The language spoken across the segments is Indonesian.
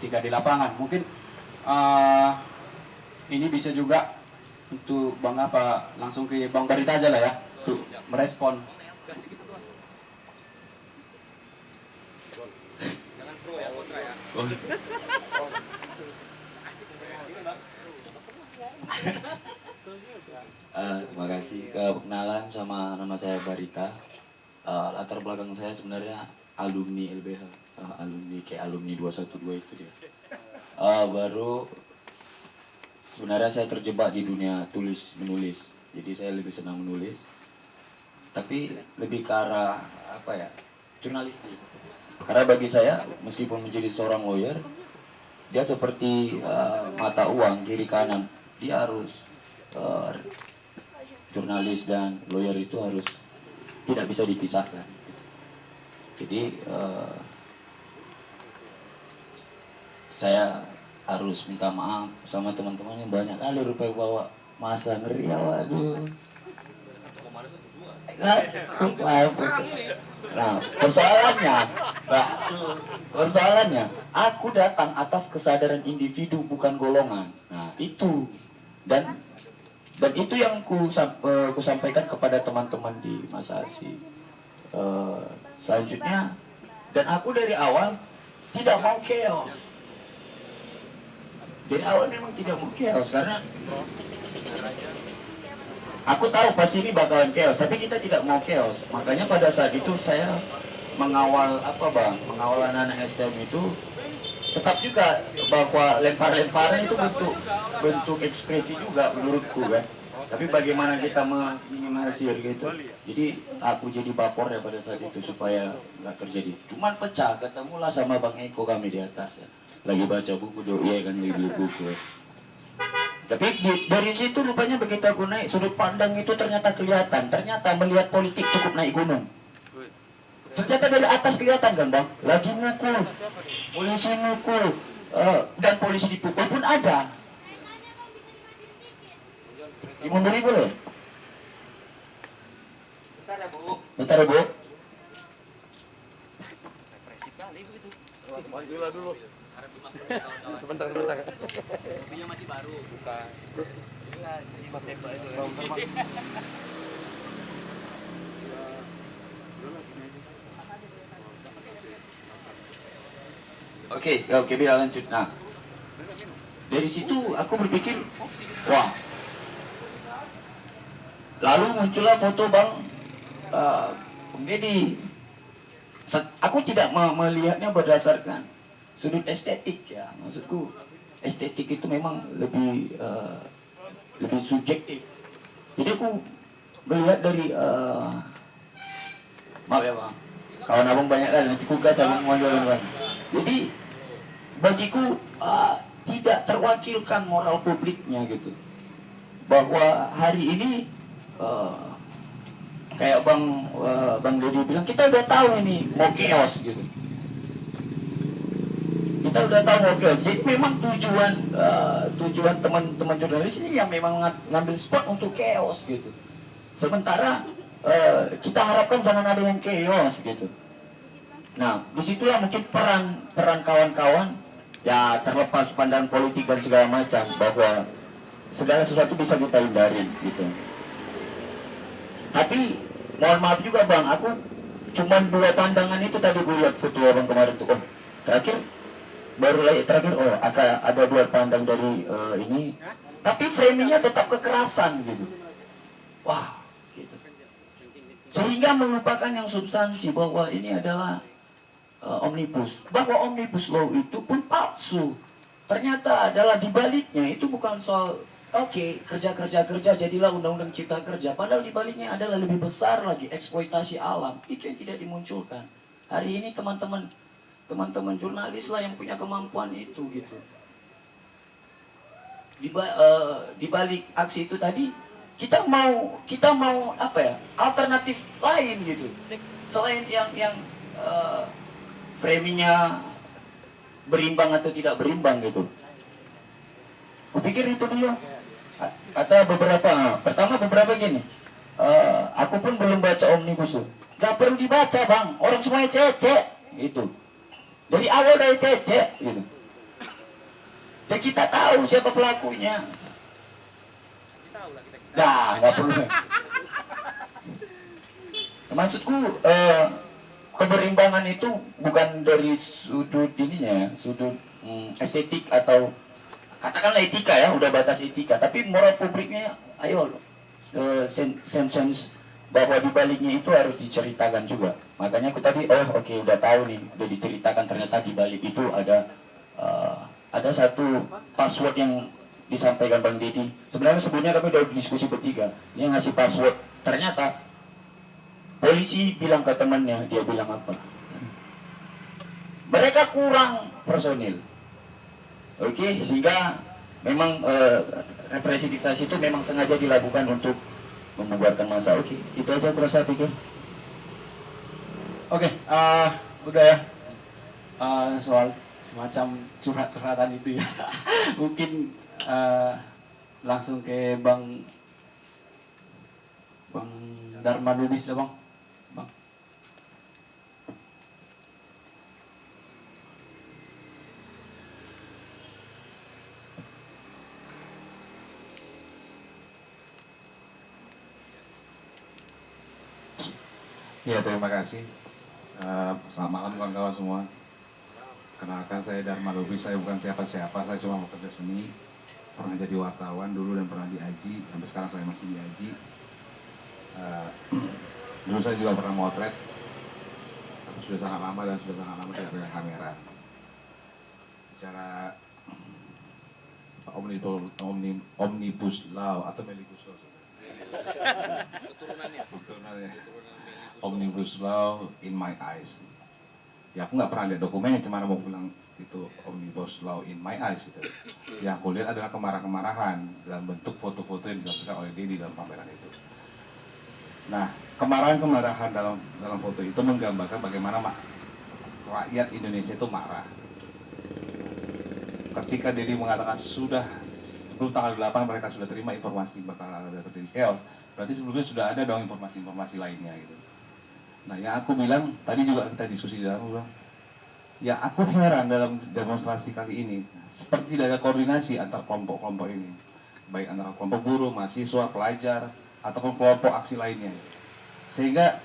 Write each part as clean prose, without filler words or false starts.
ketika di lapangan. Mungkin uh, ini bisa juga untuk Bang apa langsung ke Bang Barita aja lah ya untuk merespon. Terima kasih. Kenalan, sama nama saya Barita. Latar belakang saya sebenarnya alumni LBH, alumni kayak alumni 212 itu dia. Baru sebenarnya saya terjebak di dunia tulis menulis. Jadi saya lebih senang menulis, tapi lebih ke arah apa ya, jurnalistik. Karena bagi saya, meskipun menjadi seorang lawyer, dia seperti mata uang kiri kanan. Dia harus jurnalis dan lawyer itu harus tidak bisa dipisahkan. Jadi saya harus minta maaf sama teman-teman yang banyak kali rupanya bawa masa ngeri ya, waduh. Nah, persoalannya, aku datang atas kesadaran individu bukan golongan. Nah, itu dan itu yang ku sampaikan kepada teman-teman di Masasi. Selanjutnya, dan aku dari awal tidak mau chaos. Dari awal memang tidak mau chaos karena aku tahu pasti ini bakalan chaos, tapi kita tidak mau chaos. Makanya pada saat itu saya mengawal mengawal anak-anak STM itu tetap juga bahwa lempar-lemparan itu bentuk ekspresi juga menurutku kan. Tapi bagaimana kita meminimalisir gitu. Jadi aku jadi bapor ya pada saat itu supaya nggak terjadi. Cuman pecah, ketemulah sama Bang Eko kami di atas ya. Lagi baca buku doi kan, lagi beli buku ya. Tapi dari situ rupanya begitu aku naik, sudut pandang itu ternyata kelihatan. Ternyata melihat politik cukup naik gunung. Ternyata dari atas kelihatan kan Bang, lagi mukul, polisi mukul, dan polisi dipukul pun ada. Dimundurin boleh? Bentar ya Bu. Bentar ya Bu. Represif kali itu. Dulu. Sebentar. Mobilnya masih baru. Bukan. Jelas, simak tembak itu. Oke, biar lanjut. Nah, dari situ aku berpikir, wah. Lalu muncullah foto Bang Deddy. Aku tidak melihatnya berdasarkan sudut estetik ya. Maksudku estetik itu memang lebih subjektif. Jadi aku melihat dari maaf ya Bang, kawan abang banyak kan, nanti kugas abang Bang. Jadi bagiku tidak terwakilkan moral publiknya gitu. Bahwa hari ini kayak Bang Deddy bilang, kita udah tahu ini mau chaos gitu. Kita udah tahu mau chaos. Jadi memang tujuan teman-teman jurnalis ini yang memang ngambil spot untuk chaos gitu. Sementara kita harapkan jangan ada yang chaos gitu. Nah, disitulah mungkin peran kawan-kawan ya, terlepas pandangan politik dan segala macam, bahwa segala sesuatu bisa kita hindarin gitu. Tapi mohon maaf juga Bang, aku cuman 2 pandangan itu tadi gue lihat foto abang kemarin tuh. Terakhir ada 2 pandang dari ini, tapi framingnya tetap kekerasan gitu. Wah, gitu. Sehingga melupakan yang substansi, bahwa ini adalah omnibus. Bahwa omnibus law itu pun palsu. Ternyata adalah dibaliknya itu bukan soal kerja jadilah undang-undang cipta kerja. Padahal dibaliknya adalah lebih besar lagi eksploitasi alam. Itu yang tidak dimunculkan. Hari ini teman-teman jurnalis lah yang punya kemampuan itu gitu. Di balik aksi itu tadi kita mau alternatif lain gitu. Selain yang framingnya berimbang atau tidak berimbang gitu. Kupikir itu dulu. Kata beberapa gini, aku pun belum baca omnibus law. Gak perlu dibaca Bang, orang semuanya cece gitu. Dari awal dari cece gitu. Ya kita tahu siapa pelakunya. Kasih tahu lah kita. Nah, nggak perlu. Maksudku keberimbangan itu bukan dari sudut ininya, sudut estetik atau katakanlah etika ya, udah batas etika, tapi moral publiknya, ayo sense bahwa di baliknya itu harus diceritakan juga. Makanya aku tadi, oke, udah tahu nih, udah diceritakan ternyata di balik itu ada satu password yang disampaikan Bang Deddy. Sebenarnya sebelumnya kami udah diskusi bertiga, dia ngasih password, ternyata polisi bilang ke temannya, dia bilang apa? Mereka kurang personil. Oke, sehingga memang represivitas itu memang sengaja dilakukan untuk membubarkan massa. Oke, itu aja aku rasa pikir. Oke, udah ya. Soal semacam curhat-curhatan itu ya. Mungkin langsung ke Bang Dharma Lubis ya Bang. Ya, terima kasih. Selamat malam kawan-kawan semua. Kenalkan, saya Dharma Lubis, saya bukan siapa-siapa, saya cuma bekerja seni. Pernah jadi wartawan dulu dan pernah di AJI, sampai sekarang saya masih di AJI. Dulu saya juga pernah motret, tapi sudah sangat lama tidak pegang kamera. Bicara Omnibus Law atau Melibus Law. Keturunannya. Omnibus Law in my eyes. Ya aku nggak pernah lihat dokumennya, cuma mau bilang itu Omnibus Law in my eyes gitu. Yang aku lihat adalah kemarahan dalam bentuk foto-foto yang dilakukan oleh Deddy dalam pameran itu. Nah, kemarahan dalam foto itu menggambarkan bagaimana rakyat Indonesia itu marah. Ketika Deddy mengatakan sudah sebelum tanggal 8 mereka sudah terima informasi bakal ada terjadi chaos, berarti sebelumnya sudah ada dong informasi-informasi lainnya gitu. Nah, yang aku bilang, tadi juga kita diskusi di dalam, ya aku heran dalam demonstrasi kali ini, seperti tidak ada koordinasi antar kelompok-kelompok ini, baik antara kelompok buruh, mahasiswa, pelajar, ataupun kelompok aksi lainnya. Sehingga,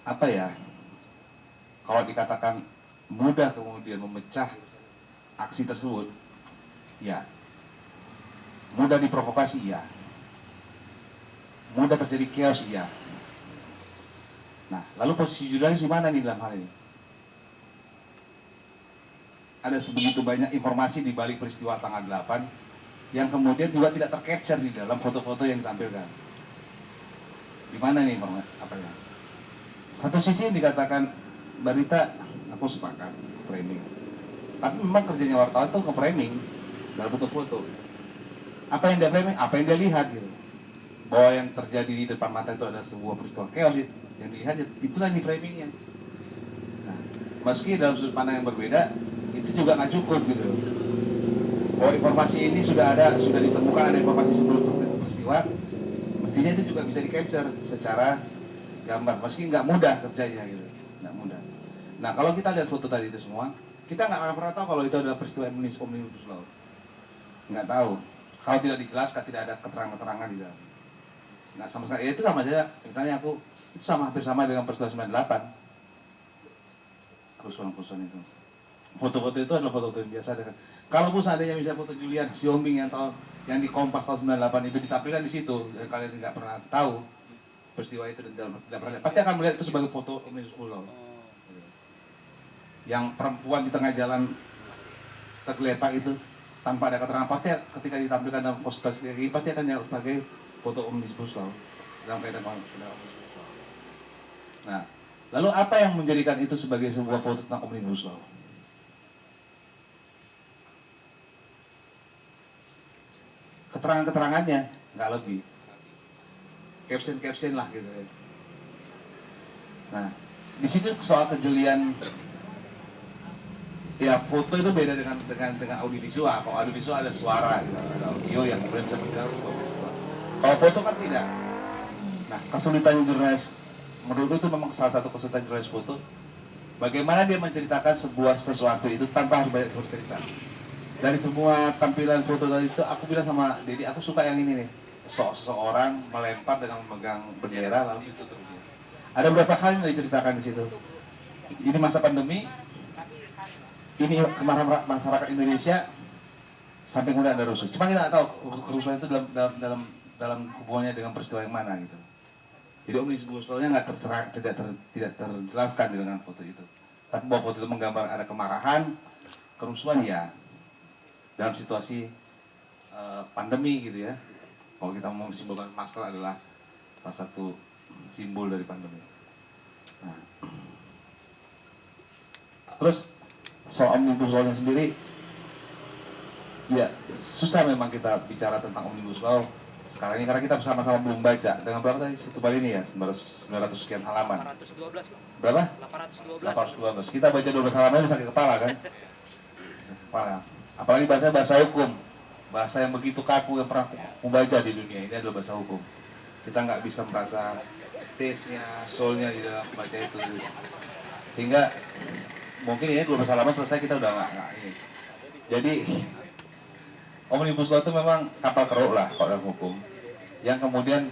apa ya, kalau dikatakan mudah kemudian memecah aksi tersebut, ya, mudah diprovokasi, ya, mudah terjadi chaos, ya. Nah, lalu posisi jurnalis di mana nih dalam hal ini? Ada sebegitu banyak informasi di balik peristiwa tanggal 8 yang kemudian juga tidak tercapture di dalam foto-foto yang ditampilkan. Di mana nih informasi? Apa ya? Satu sisi yang dikatakan Mbak Rita, aku sepakat framing. Tapi memang kerjanya wartawan itu nge-framing dalam foto-foto. Apa yang dia framing? Apa yang dia lihat gitu. Bahwa yang terjadi di depan mata itu adalah sebuah peristiwa chaos gitu. Yang dilihat itulah di framingnya. Nah, meski dalam sudut pandang yang berbeda, itu juga nggak cukup gitu. Bahwa informasi ini sudah ditemukan ada informasi sebelum terjadi peristiwa, mestinya itu juga bisa di capture secara gambar. Meski nggak mudah kerjanya gitu, nggak mudah. Nah, kalau kita lihat foto tadi itu semua, kita nggak akan pernah tahu kalau itu adalah peristiwa Omnibus Law. Nggak tahu. Kalau tidak dijelaskan, tidak ada keterangan-keterangan di dalam. Nah, sama sekali, ya itu sama saja. Misalnya aku itu hampir sama dengan peristiwa 98. Kerusuhan-kerusuhan itu. Foto-foto itu adalah foto-foto yang biasa. Kalaupun seandainya misalnya foto Julian Siombing yang di Kompas tahun 98 itu ditampilkan di situ, dan kalian tidak pernah tahu peristiwa itu dan tidak pernah lihat, pasti akan melihat itu sebagai foto Omnibus Law. Yang perempuan di tengah jalan tergeletak itu tanpa ada keterangan, pasti ketika ditampilkan dalam postcard ini pasti akan dianggap sebagai foto Omnibus Law dalam kaitan Omnibus Law. Nah, lalu apa yang menjadikan itu sebagai sebuah foto tentang Omnibus Law? Keterangan-keterangannya nggak lebih, caption lah gitu. Nah, di situ soal kejelian. Ya, foto itu beda dengan audiovisual. Kalau audiovisual ada suara, gitu. Ada audio yang kemudian bisa bergerak. Kalau foto kan tidak. Nah, kesulitan jurnalis, menurutku itu memang salah satu kesulitan jurnalis foto. Bagaimana dia menceritakan sesuatu itu tanpa harus banyak bercerita. dari semua tampilan foto tadi itu aku bilang sama Dedi, aku suka yang ini nih. Seseorang melempar dengan memegang bendera lalu ditutup. Ada beberapa hal yang diceritakan di situ. Ini masa pandemi, ini kemarahan masyarakat Indonesia sampai kemudian ada rusuh. Cuma kita nggak tahu kerusuhan itu dalam hubungannya dengan peristiwa yang mana gitu. Jadi Omnibus Law-nya nggak tidak terjelaskan dengan foto itu. Tapi bahwa foto itu menggambar ada kemarahan, kerusuhan ya dalam situasi pandemi gitu ya. Kalau kita mau simbolkan masker adalah salah satu simbol dari pandemi. Nah. Terus soal Omnibus Law-nya sendiri, ya susah memang kita bicara tentang Omnibus Law sekarang ini karena kita sama-sama belum baca. Dengan berapa tadi satu kali ini ya, 900 sekian halaman. 812 Pak. Berapa? 812. 812. Kita baca 12 halaman itu sakit kepala kan? Sakit kepala. Apalagi bahasa hukum, bahasa yang begitu kaku yang pernah aku baca di dunia ini adalah bahasa hukum. Kita nggak bisa merasa taste-nya, soul-nya di dalam baca itu. Sehingga mungkin ini 12 halaman selesai kita udah nggak ini. Jadi Omnibus Law itu memang kapal keruk lah kalau dalam hukum, yang kemudian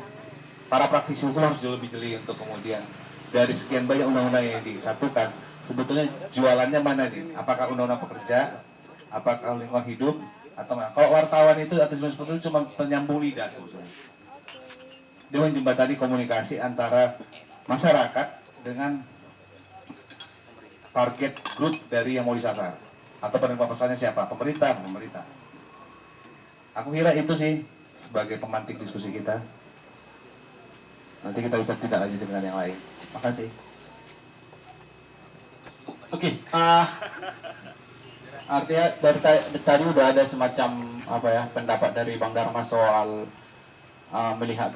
para praktisi hukum harus jauh lebih jeli untuk kemudian dari sekian banyak undang-undang yang disatukan, sebetulnya jualannya mana nih? Apakah undang-undang pekerja, apakah lingkungan hidup, atau mana? Kalau wartawan itu atau jurnalis seperti itu cuma penyambung lidah sebetulnya. Dia menjembatani komunikasi antara masyarakat dengan target group dari yang mau disasar, atau penerima pesannya siapa? Pemerintah. Aku kira itu sih sebagai pemantik diskusi kita. Nanti kita bisa tidak lanjut dengan yang lain. Makasih. Oke, artinya dari tadi udah ada semacam apa ya pendapat dari Bang Dharma soal melihat